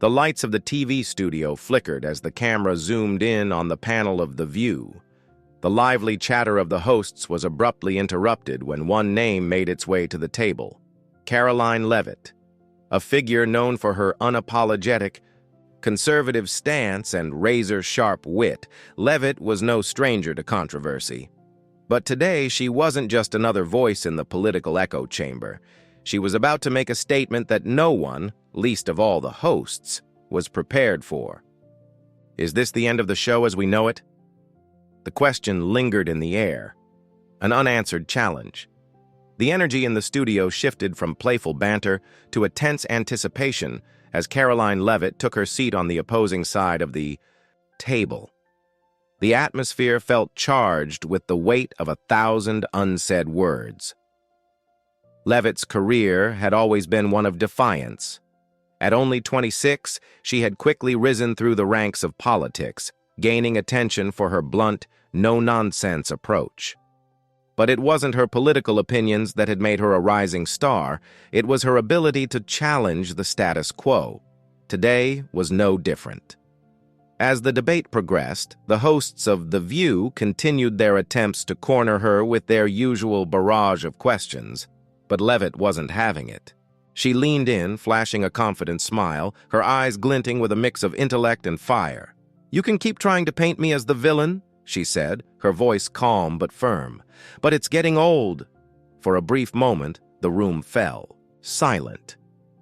The lights of the TV studio flickered as the camera zoomed in on the panel of The View. The lively chatter of the hosts was abruptly interrupted when one name made its way to the table: Karoline Leavitt. A figure known for her unapologetic, conservative stance and razor-sharp wit, Leavitt was no stranger to controversy. But today, she wasn't just another voice in the political echo chamber. She was about to make a statement that no one, least of all the hosts, was prepared for. Is this the end of the show as we know it? The question lingered in the air, an unanswered challenge. The energy in the studio shifted from playful banter to a tense anticipation as Karoline Leavitt took her seat on the opposing side of the table. The atmosphere felt charged with the weight of 1,000 unsaid words. Leavitt's career had always been one of defiance. At only 26, she had quickly risen through the ranks of politics, gaining attention for her blunt, no-nonsense approach. But it wasn't her political opinions that had made her a rising star. It was her ability to challenge the status quo. Today was no different. As the debate progressed, the hosts of The View continued their attempts to corner her with their usual barrage of questions, but Leavitt wasn't having it. She leaned in, flashing a confident smile, her eyes glinting with a mix of intellect and fire. "You can keep trying to paint me as the villain," she said, her voice calm but firm. "But it's getting old." For a brief moment, the room fell, silent.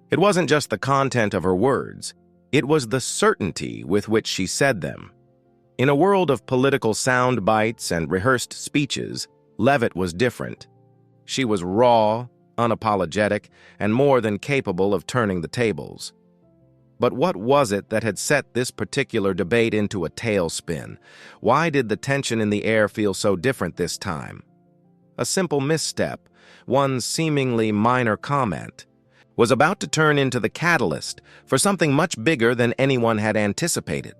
It wasn't just the content of her words. It was the certainty with which she said them. In a world of political sound bites and rehearsed speeches, Leavitt was different. She was raw, unapologetic, and more than capable of turning the tables. But what was it that had set this particular debate into a tailspin? Why did the tension in the air feel so different this time? A simple misstep, one seemingly minor comment, was about to turn into the catalyst for something much bigger than anyone had anticipated.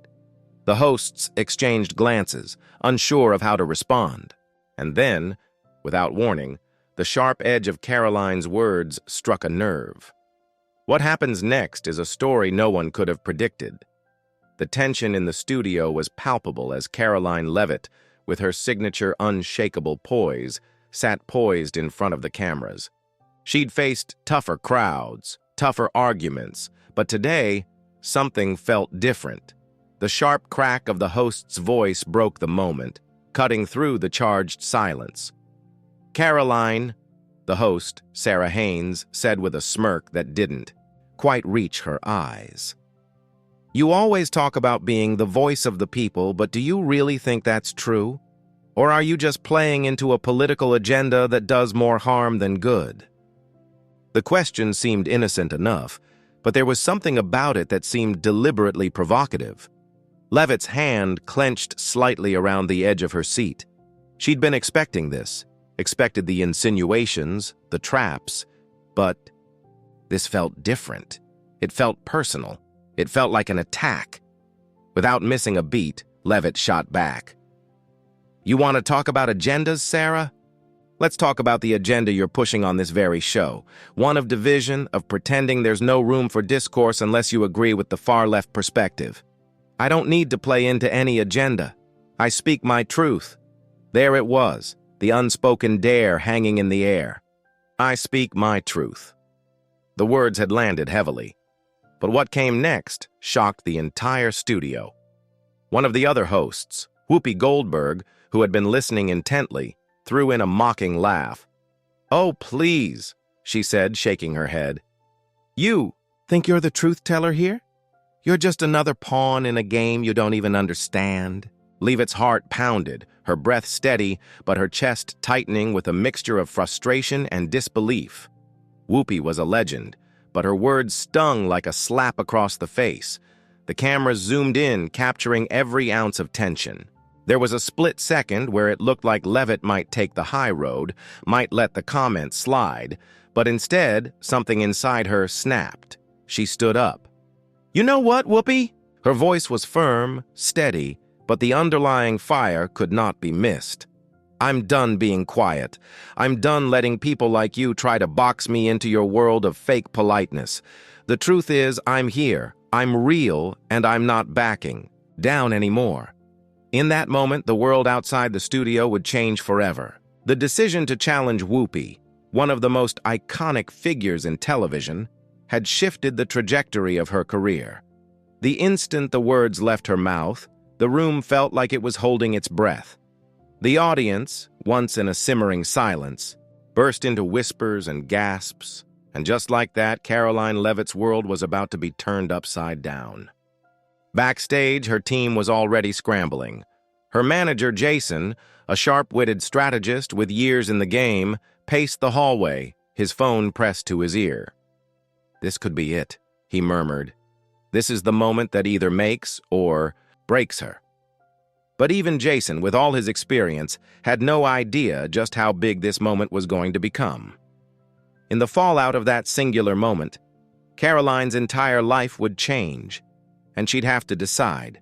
The hosts exchanged glances, unsure of how to respond. And then, without warning, the sharp edge of Karoline's words struck a nerve. What happens next is a story no one could have predicted. The tension in the studio was palpable as Karoline Leavitt, with her signature unshakable poise, sat poised in front of the cameras. She'd faced tougher crowds, tougher arguments, but today, something felt different. The sharp crack of the host's voice broke the moment, cutting through the charged silence. "Karoline," the host, Sarah Haynes, said with a smirk that didn't quite reach her eyes. "You always talk about being the voice of the people, but do you really think that's true? Or are you just playing into a political agenda that does more harm than good?" The question seemed innocent enough, but there was something about it that seemed deliberately provocative. Leavitt's hand clenched slightly around the edge of her seat. She'd been expecting this, expected the insinuations, the traps, but this felt different. It felt personal. It felt like an attack. Without missing a beat, Leavitt shot back. "You want to talk about agendas, Sarah? Let's talk about the agenda you're pushing on this very show. One of division, of pretending there's no room for discourse unless you agree with the far-left perspective. I don't need to play into any agenda. I speak my truth." There it was, the unspoken dare hanging in the air. "I speak my truth." The words had landed heavily. But what came next shocked the entire studio. One of the other hosts, Whoopi Goldberg, who had been listening intently, threw in a mocking laugh. "Oh, please," she said, shaking her head. "You think you're the truth-teller here? You're just another pawn in a game you don't even understand." Leavitt's heart pounded, her breath steady, but her chest tightening with a mixture of frustration and disbelief. Whoopi was a legend, but her words stung like a slap across the face. The cameras zoomed in, capturing every ounce of tension. There was a split second where it looked like Leavitt might take the high road, might let the comments slide, but instead, something inside her snapped. She stood up. "You know what, Whoopi?" Her voice was firm, steady, but the underlying fire could not be missed. "I'm done being quiet. I'm done letting people like you try to box me into your world of fake politeness. The truth is, I'm here, I'm real, and I'm not backing down anymore. In that moment, the world outside the studio would change forever. The decision to challenge Whoopi, one of the most iconic figures in television, had shifted the trajectory of her career. The instant the words left her mouth, the room felt like it was holding its breath. The audience, once in a simmering silence, burst into whispers and gasps, and just like that, Karoline Leavitt's world was about to be turned upside down. Backstage, her team was already scrambling. Her manager, Jason, a sharp-witted strategist with years in the game, paced the hallway, his phone pressed to his ear. "This could be it," he murmured. "This is the moment that either makes or breaks her." But even Jason, with all his experience, had no idea just how big this moment was going to become. In the fallout of that singular moment, Karoline's entire life would change, and she'd have to decide,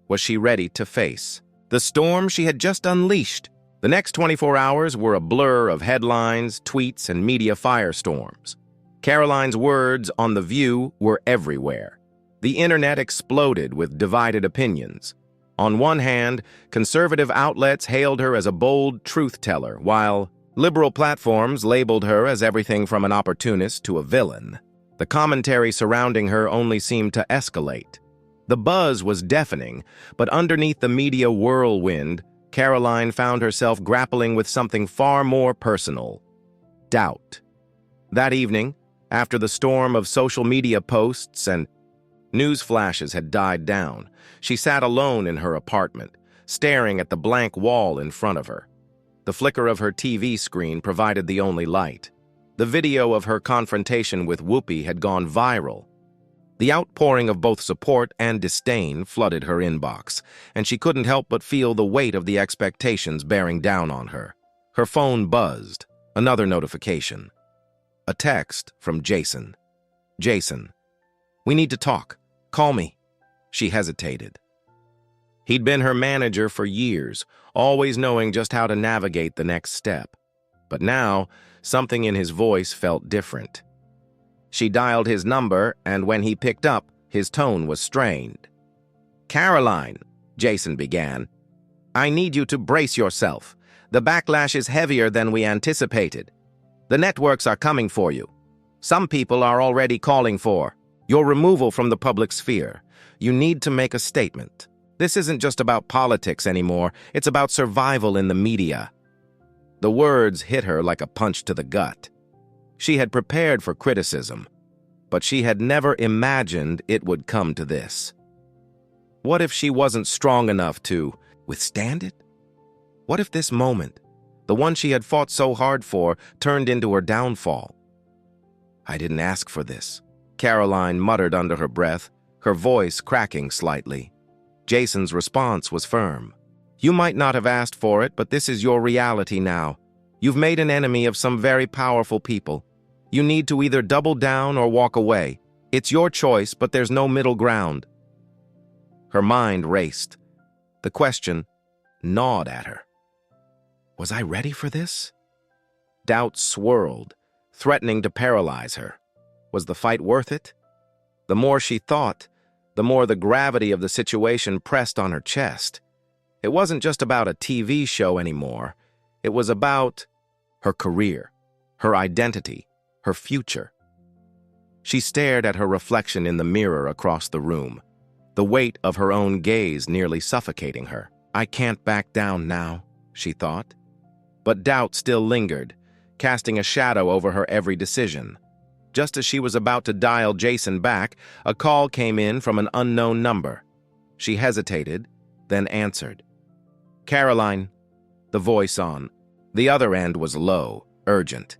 was she ready to face the storm she had just unleashed? The next 24 hours were a blur of headlines, tweets, and media firestorms. Karoline's words on The View were everywhere. The internet exploded with divided opinions. On one hand, conservative outlets hailed her as a bold truth-teller, while liberal platforms labeled her as everything from an opportunist to a villain. The commentary surrounding her only seemed to escalate. The buzz was deafening, but underneath the media whirlwind, Karoline found herself grappling with something far more personal: doubt. That evening, after the storm of social media posts and news flashes had died down, she sat alone in her apartment, staring at the blank wall in front of her. The flicker of her TV screen provided the only light. The video of her confrontation with Whoopi had gone viral. The outpouring of both support and disdain flooded her inbox, and she couldn't help but feel the weight of the expectations bearing down on her. Her phone buzzed. Another notification. A text from Jason. "Jason, we need to talk. Call me." She hesitated. He'd been her manager for years, always knowing just how to navigate the next step. But now, something in his voice felt different. She dialed his number, and when he picked up, his tone was strained. "Karoline," Jason began, "I need you to brace yourself. The backlash is heavier than we anticipated. The networks are coming for you. Some people are already calling for your removal from the public sphere. You need to make a statement. This isn't just about politics anymore. It's about survival in the media." The words hit her like a punch to the gut. She had prepared for criticism, but she had never imagined it would come to this. What if she wasn't strong enough to withstand it? What if this moment, the one she had fought so hard for, turned into her downfall? "I didn't ask for this," Karoline muttered under her breath, her voice cracking slightly. Jason's response was firm. "You might not have asked for it, but this is your reality now. You've made an enemy of some very powerful people. You need to either double down or walk away. It's your choice, but there's no middle ground." Her mind raced. The question gnawed at her. Was I ready for this? Doubt swirled, threatening to paralyze her. Was the fight worth it? The more she thought, the more the gravity of the situation pressed on her chest. It wasn't just about a TV show anymore. It was about her career, her identity, her future. She stared at her reflection in the mirror across the room, the weight of her own gaze nearly suffocating her. "I can't back down now," she thought. But doubt still lingered, casting a shadow over her every decision. Just as she was about to dial Jason back, a call came in from an unknown number. She hesitated, then answered. "Karoline," the voice on the other end was low, urgent.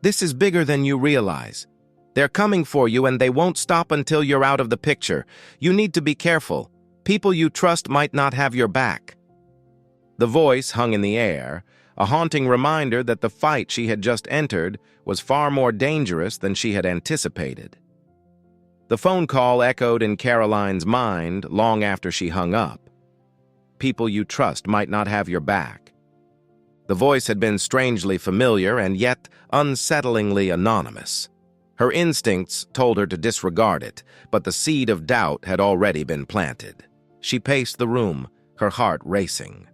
"This is bigger than you realize. They're coming for you, and they won't stop until you're out of the picture. You need to be careful. People you trust might not have your back." The voice hung in the air, a haunting reminder that the fight she had just entered was far more dangerous than she had anticipated. The phone call echoed in Karoline's mind long after she hung up. People you trust might not have your back. The voice had been strangely familiar and yet unsettlingly anonymous. Her instincts told her to disregard it, but the seed of doubt had already been planted. She paced the room, her heart racing.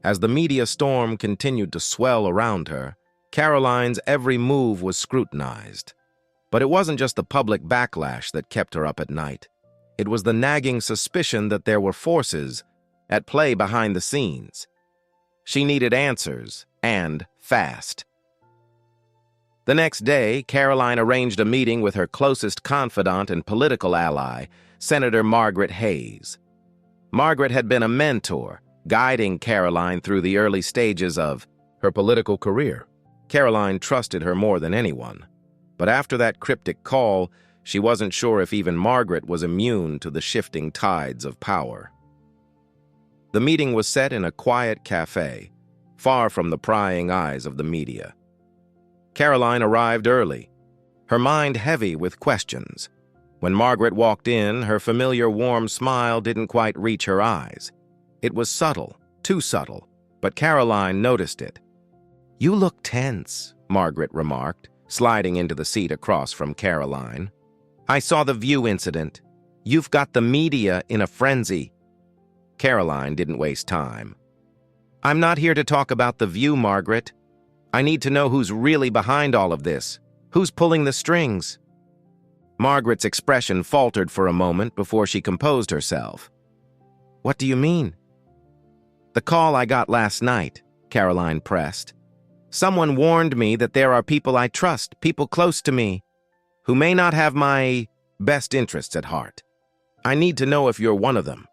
As the media storm continued to swell around her, Karoline's every move was scrutinized. But it wasn't just the public backlash that kept her up at night. It was the nagging suspicion that there were forces at play behind the scenes. She needed answers, and fast. The next day, Karoline arranged a meeting with her closest confidant and political ally, Senator Margaret Hayes. Margaret had been a mentor, guiding Karoline through the early stages of her political career. Karoline trusted her more than anyone. But after that cryptic call, she wasn't sure if even Margaret was immune to the shifting tides of power. The meeting was set in a quiet cafe, far from the prying eyes of the media. Karoline arrived early, her mind heavy with questions. When Margaret walked in, her familiar warm smile didn't quite reach her eyes. It was subtle, too subtle, but Karoline noticed it. "You look tense," Margaret remarked, sliding into the seat across from Karoline. "I saw the View incident. You've got the media in a frenzy." Karoline didn't waste time. "I'm not here to talk about the View, Margaret. I need to know who's really behind all of this. Who's pulling the strings?" Margaret's expression faltered for a moment before she composed herself. "What do you mean?" "The call I got last night," Karoline pressed. "Someone warned me that there are people I trust, people close to me, who may not have my best interests at heart. I need to know if you're one of them."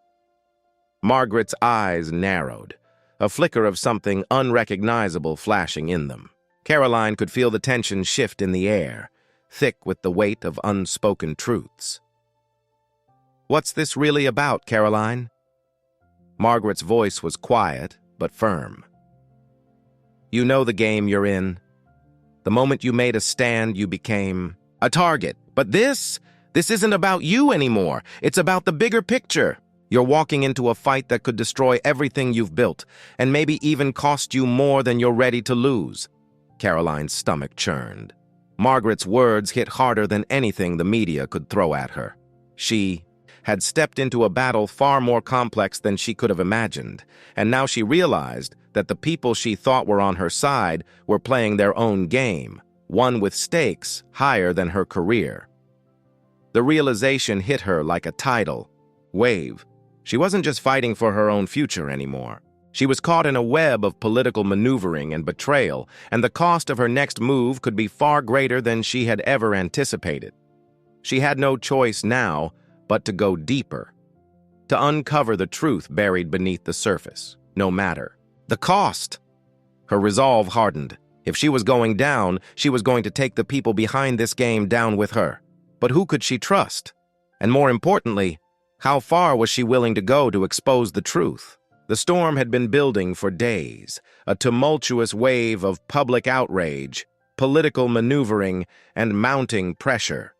Margaret's eyes narrowed, a flicker of something unrecognizable flashing in them. Karoline could feel the tension shift in the air, thick with the weight of unspoken truths. "What's this really about, Karoline?" Margaret's voice was quiet, but firm. "You know the game you're in. The moment you made a stand, you became a target. But this isn't about you anymore. It's about the bigger picture. You're walking into a fight that could destroy everything you've built, and maybe even cost you more than you're ready to lose." Karoline's stomach churned. Margaret's words hit harder than anything the media could throw at her. She had stepped into a battle far more complex than she could have imagined, and now she realized that the people she thought were on her side were playing their own game, one with stakes higher than her career. The realization hit her like a tidal wave. She wasn't just fighting for her own future anymore. She was caught in a web of political maneuvering and betrayal, and the cost of her next move could be far greater than she had ever anticipated. She had no choice now but to go deeper, to uncover the truth buried beneath the surface, no matter the cost. Her resolve hardened. If she was going down, she was going to take the people behind this game down with her. But who could she trust? And more importantly, how far was she willing to go to expose the truth? The storm had been building for days, a tumultuous wave of public outrage, political maneuvering, and mounting pressure.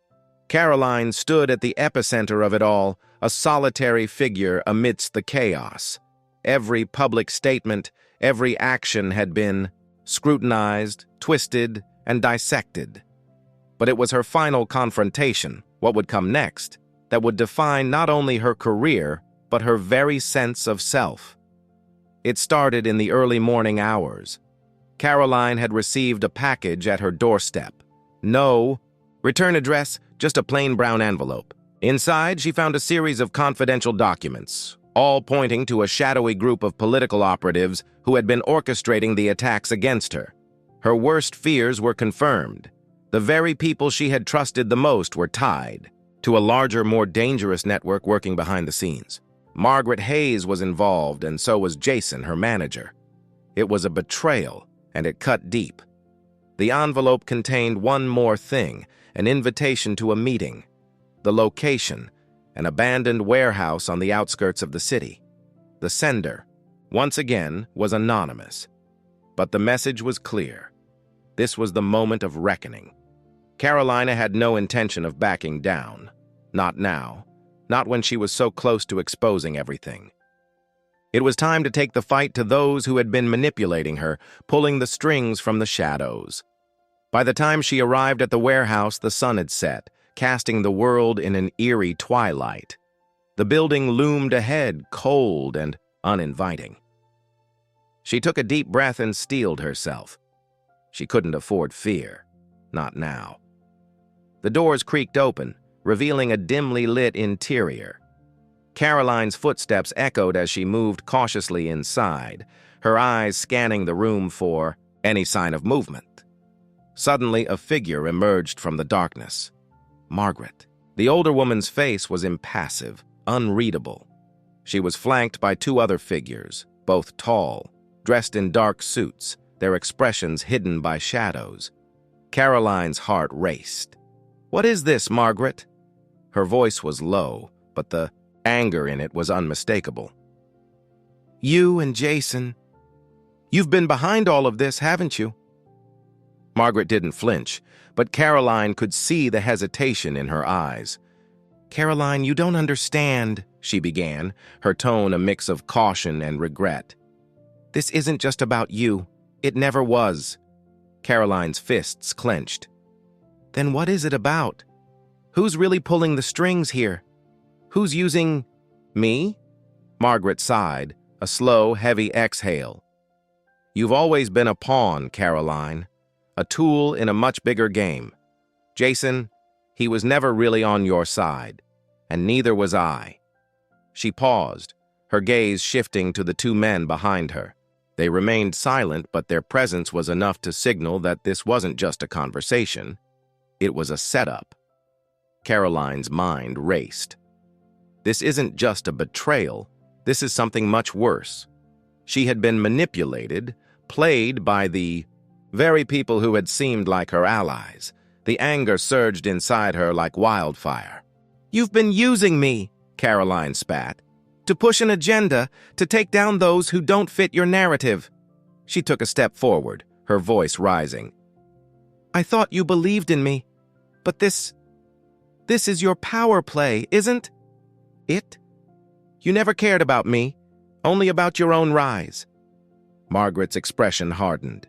Karoline stood at the epicenter of it all, a solitary figure amidst the chaos. Every public statement, every action had been scrutinized, twisted, and dissected. But it was her final confrontation, what would come next, that would define not only her career, but her very sense of self. It started in the early morning hours. Karoline had received a package at her doorstep. No return address, just a plain brown envelope. Inside, she found a series of confidential documents, all pointing to a shadowy group of political operatives who had been orchestrating the attacks against her. Her worst fears were confirmed. The very people she had trusted the most were tied to a larger, more dangerous network working behind the scenes. Margaret Hayes was involved, and so was Jason, her manager. It was a betrayal, and it cut deep. The envelope contained one more thing, an invitation to a meeting. The location, an abandoned warehouse on the outskirts of the city. The sender, once again, was anonymous. But the message was clear. This was the moment of reckoning. Karoline had no intention of backing down. Not now. Not when she was so close to exposing everything. It was time to take the fight to those who had been manipulating her, pulling the strings from the shadows. By the time she arrived at the warehouse, the sun had set, casting the world in an eerie twilight. The building loomed ahead, cold and uninviting. She took a deep breath and steeled herself. She couldn't afford fear. Not now. The doors creaked open, revealing a dimly lit interior. Karoline's footsteps echoed as she moved cautiously inside, her eyes scanning the room for any sign of movement. Suddenly, a figure emerged from the darkness. Margaret. The older woman's face was impassive, unreadable. She was flanked by two other figures, both tall, dressed in dark suits, their expressions hidden by shadows. Karoline's heart raced. "What is this, Margaret?" Her voice was low, but the anger in it was unmistakable. "You and Jason. You've been behind all of this, haven't you?" Margaret didn't flinch, but Karoline could see the hesitation in her eyes. "Karoline, you don't understand," she began, her tone a mix of caution and regret. "This isn't just about you. It never was." Karoline's fists clenched. "Then what is it about? Who's really pulling the strings here? Who's using me?" Margaret sighed, a slow, heavy exhale. "You've always been a pawn, Karoline. A tool in a much bigger game. Jason, he was never really on your side, and neither was I." She paused, her gaze shifting to the two men behind her. They remained silent, but their presence was enough to signal that this wasn't just a conversation. It was a setup. Karoline's mind raced. This isn't just a betrayal. This is something much worse. She had been manipulated, played by the very people who had seemed like her allies. The anger surged inside her like wildfire. "You've been using me," Karoline spat, "to push an agenda, to take down those who don't fit your narrative." She took a step forward, her voice rising. "I thought you believed in me, but this is your power play, isn't it? You never cared about me, only about your own rise." Margaret's expression hardened.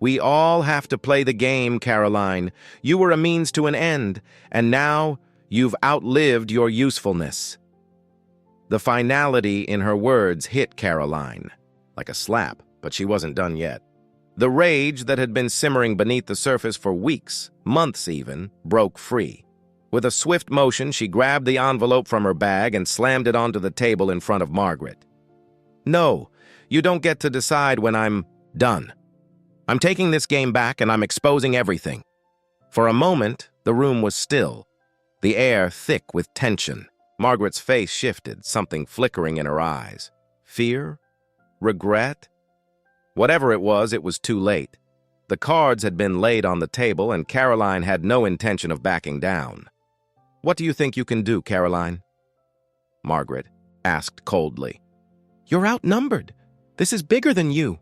"We all have to play the game, Karoline. You were a means to an end, and now you've outlived your usefulness." The finality in her words hit Karoline like a slap, but she wasn't done yet. The rage that had been simmering beneath the surface for weeks, months even, broke free. With a swift motion, she grabbed the envelope from her bag and slammed it onto the table in front of Margaret. "No, you don't get to decide when I'm done. I'm taking this game back and I'm exposing everything." For a moment, the room was still, the air thick with tension. Margaret's face shifted, something flickering in her eyes. Fear? Regret? Whatever it was too late. The cards had been laid on the table and Karoline had no intention of backing down. "What do you think you can do, Karoline?" Margaret asked coldly. "You're outnumbered. This is bigger than you."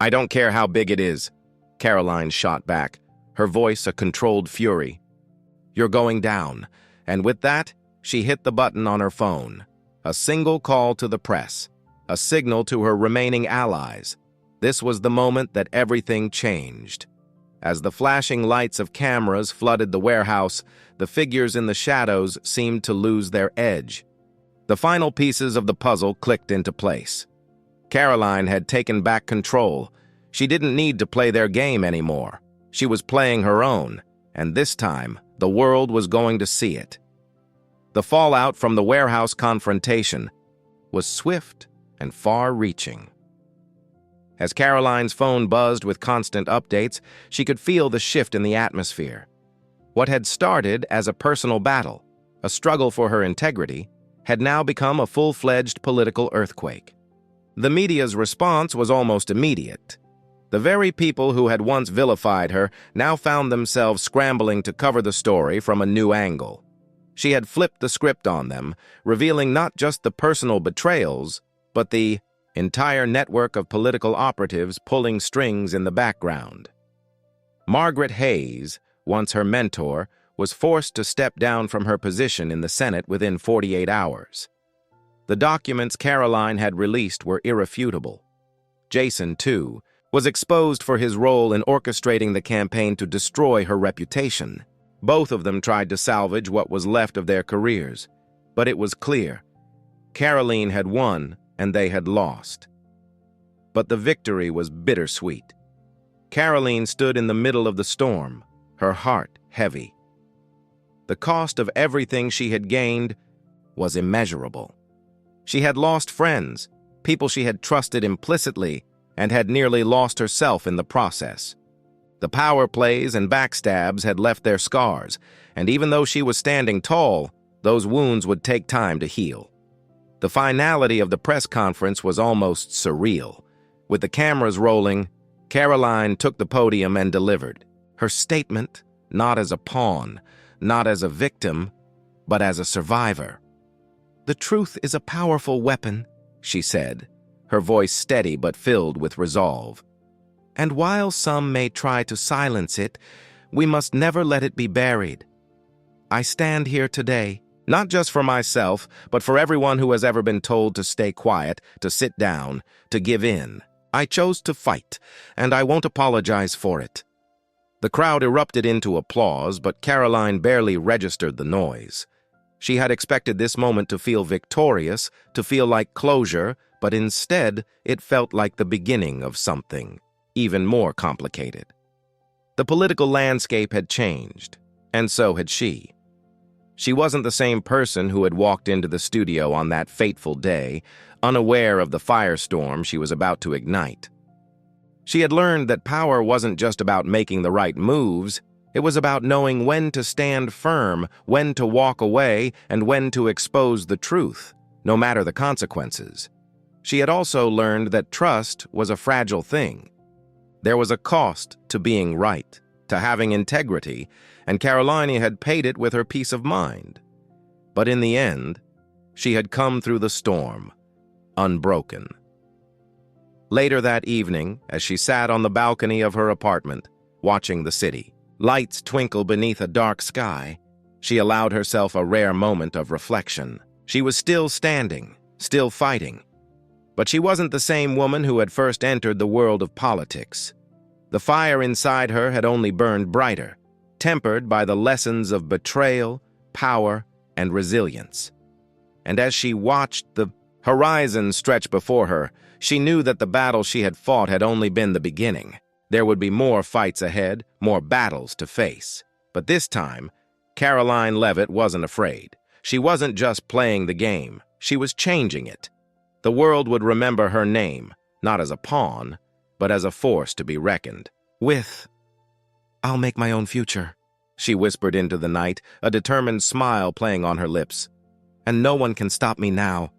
"I don't care how big it is," Karoline shot back, her voice a controlled fury. "You're going down." And with that, she hit the button on her phone. A single call to the press, a signal to her remaining allies. This was the moment that everything changed. As the flashing lights of cameras flooded the warehouse, the figures in the shadows seemed to lose their edge. The final pieces of the puzzle clicked into place. Karoline had taken back control. She didn't need to play their game anymore. She was playing her own, and this time, the world was going to see it. The fallout from the warehouse confrontation was swift and far-reaching. As Karoline's phone buzzed with constant updates, she could feel the shift in the atmosphere. What had started as a personal battle, a struggle for her integrity, had now become a full-fledged political earthquake. The media's response was almost immediate. The very people who had once vilified her now found themselves scrambling to cover the story from a new angle. She had flipped the script on them, revealing not just the personal betrayals, but the entire network of political operatives pulling strings in the background. Margaret Hayes, once her mentor, was forced to step down from her position in the Senate within 48 hours. The documents Karoline had released were irrefutable. Jason, too, was exposed for his role in orchestrating the campaign to destroy her reputation. Both of them tried to salvage what was left of their careers, but it was clear. Karoline had won and they had lost. But the victory was bittersweet. Karoline stood in the middle of the storm, her heart heavy. The cost of everything she had gained was immeasurable. She had lost friends, people she had trusted implicitly, and had nearly lost herself in the process. The power plays and backstabs had left their scars, and even though she was standing tall, those wounds would take time to heal. The finality of the press conference was almost surreal. With the cameras rolling, Karoline took the podium and delivered her statement, not as a pawn, not as a victim, but as a survivor. "The truth is a powerful weapon," she said, her voice steady but filled with resolve. "And while some may try to silence it, we must never let it be buried. I stand here today, not just for myself, but for everyone who has ever been told to stay quiet, to sit down, to give in. I chose to fight, and I won't apologize for it." The crowd erupted into applause, but Karoline barely registered the noise. She had expected this moment to feel victorious, to feel like closure, but instead it felt like the beginning of something even more complicated. The political landscape had changed, and so had she. She wasn't the same person who had walked into the studio on that fateful day, unaware of the firestorm she was about to ignite. She had learned that power wasn't just about making the right moves, it was about knowing when to stand firm, when to walk away, and when to expose the truth, no matter the consequences. She had also learned that trust was a fragile thing. There was a cost to being right, to having integrity, and Karoline had paid it with her peace of mind. But in the end, she had come through the storm, unbroken. Later that evening, as she sat on the balcony of her apartment, watching the city, lights twinkle beneath a dark sky, she allowed herself a rare moment of reflection. She was still standing, still fighting. But she wasn't the same woman who had first entered the world of politics. The fire inside her had only burned brighter, tempered by the lessons of betrayal, power, and resilience. And as she watched the horizon stretch before her, she knew that the battle she had fought had only been the beginning. There would be more fights ahead, more battles to face. But this time, Karoline Leavitt wasn't afraid. She wasn't just playing the game, she was changing it. The world would remember her name, not as a pawn, but as a force to be reckoned with. "I'll make my own future," she whispered into the night, a determined smile playing on her lips. "And no one can stop me now."